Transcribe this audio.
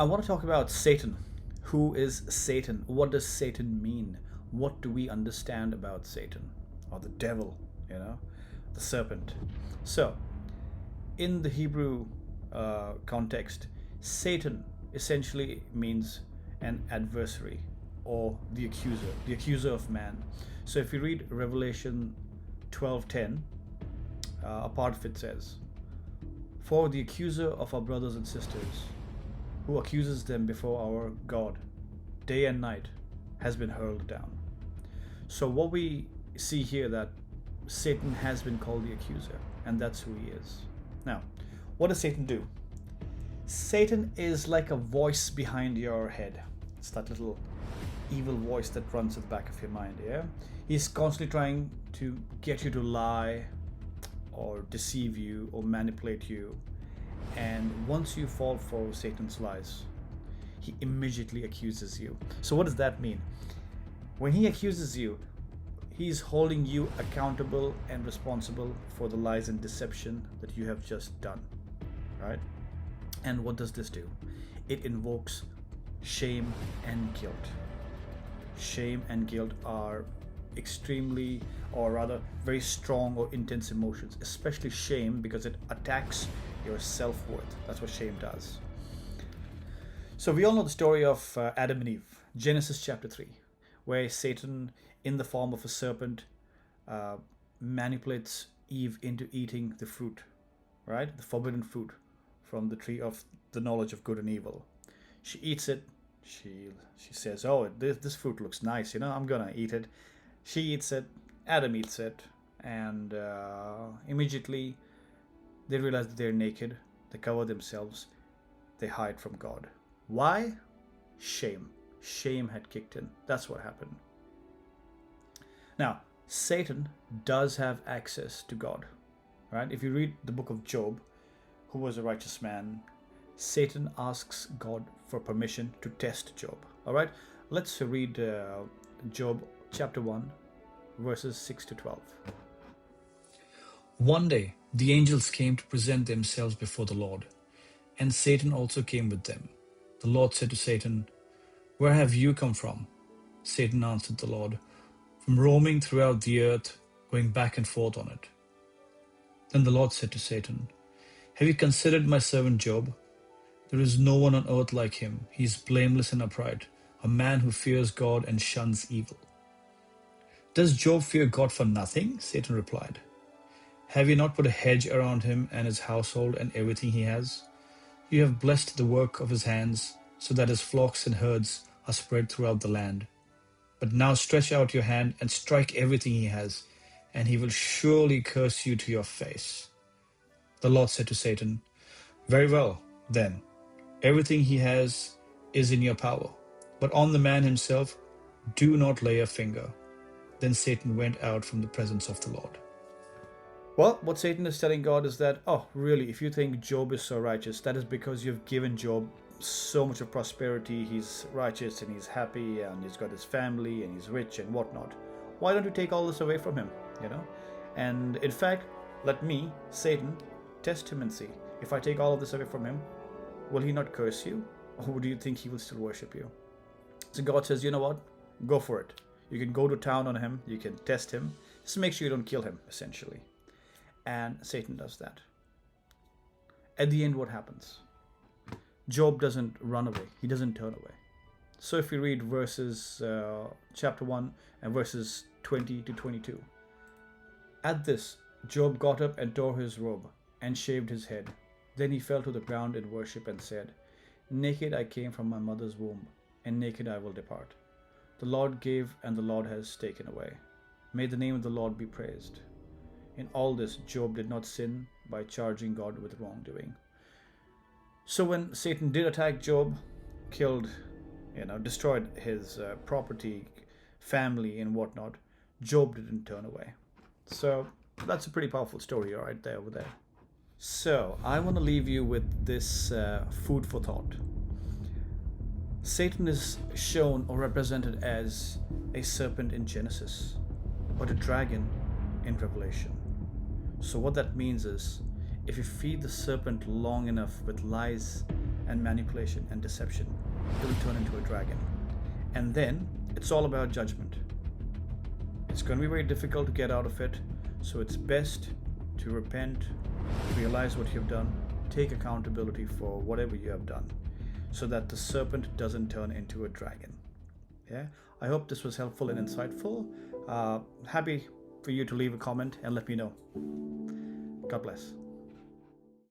I want to talk about Satan. Who is Satan? What does Satan mean? What do we understand about Satan or the devil, you know, the serpent? So, in the Hebrew context, Satan essentially means an adversary or the accuser of man. So, if you read Revelation 12:10, a part of it says, "For the accuser of our brothers and sisters, who accuses them before our God day and night, has been hurled down." So what we see here that Satan has been called the accuser, and that's who he is. Now, what does Satan do? Satan is like a voice behind your head. It's that little evil voice that runs at the back of your mind, yeah? He's constantly trying to get you to lie or deceive you or manipulate you. And once you fall for Satan's lies, he immediately accuses you. So what does that mean? When he accuses you, he's holding you accountable and responsible for the lies and deception that you have just done, right? And what does this do? It invokes shame and guilt. Shame and guilt are extremely, or rather very strong or intense emotions, especially shame, because it attacks your self-worth. That's what shame does. So we all know the story of Adam and Eve, Genesis chapter 3, where Satan, in the form of a serpent, manipulates Eve into eating the fruit, right? The forbidden fruit from the tree of the knowledge of good and evil. She eats it. She says, "Oh, this fruit looks nice. I'm gonna eat it." She eats it. Adam eats it, and immediately they realize that they're naked. They cover themselves. They hide from God. Why? Shame. Shame had kicked in. That's what happened. Now, Satan does have access to God, right? If you read the book of Job, who was a righteous man, Satan asks God for permission to test Job. All right, let's read Job chapter 1, verses 6 to 12. One day, the angels came to present themselves before the Lord, and Satan also came with them. The Lord said to Satan, "Where have you come from?" Satan answered the Lord, "From roaming throughout the earth, going back and forth on it." Then the Lord said to Satan, "Have you considered my servant Job? There is no one on earth like him. He is blameless and upright, a man who fears God and shuns evil." "Does Job fear God for nothing?" Satan replied. "Have you not put a hedge around him and his household and everything he has? You have blessed the work of his hands, so that his flocks and herds are spread throughout the land. But now stretch out your hand and strike everything he has, and he will surely curse you to your face." The Lord said to Satan, "Very well, then. Everything he has is in your power, but on the man himself do not lay a finger." Then Satan went out from the presence of the Lord. Well, what Satan is telling God is that, oh, really, if you think Job is so righteous, that is because you've given Job so much of prosperity. He's righteous and he's happy and he's got his family and he's rich and whatnot. Why don't you take all this away from him, And in fact, let me, Satan, test him and see. If I take all of this away from him, will he not curse you? Or do you think he will still worship you? So God says, you know what? Go for it. You can go to town on him. You can test him. Just make sure you don't kill him, essentially. And Satan does that. At the end, what happens? Job doesn't run away. He doesn't turn away. So if we read chapter 1 and verses 20 to 22. At this, Job got up and tore his robe and shaved his head. Then he fell to the ground in worship and said, "Naked I came from my mother's womb, and naked I will depart. The Lord gave, and the Lord has taken away. May the name of the Lord be praised." In all this, Job did not sin by charging God with wrongdoing. So when Satan did attack Job, killed, destroyed his property, family, and whatnot, Job didn't turn away. So that's a pretty powerful story right there over there. So I want to leave you with this food for thought. Satan is shown or represented as a serpent in Genesis, but a dragon in Revelation. So what that means is, if you feed the serpent long enough with lies and manipulation and deception, it will turn into a dragon. And then it's all about judgment. It's going to be very difficult to get out of it, so it's best to repent, realize what you've done, take accountability for whatever you have done, so that the serpent doesn't turn into a dragon. Yeah, I hope this was helpful and insightful. Happy for you to leave a comment and let me know. God bless.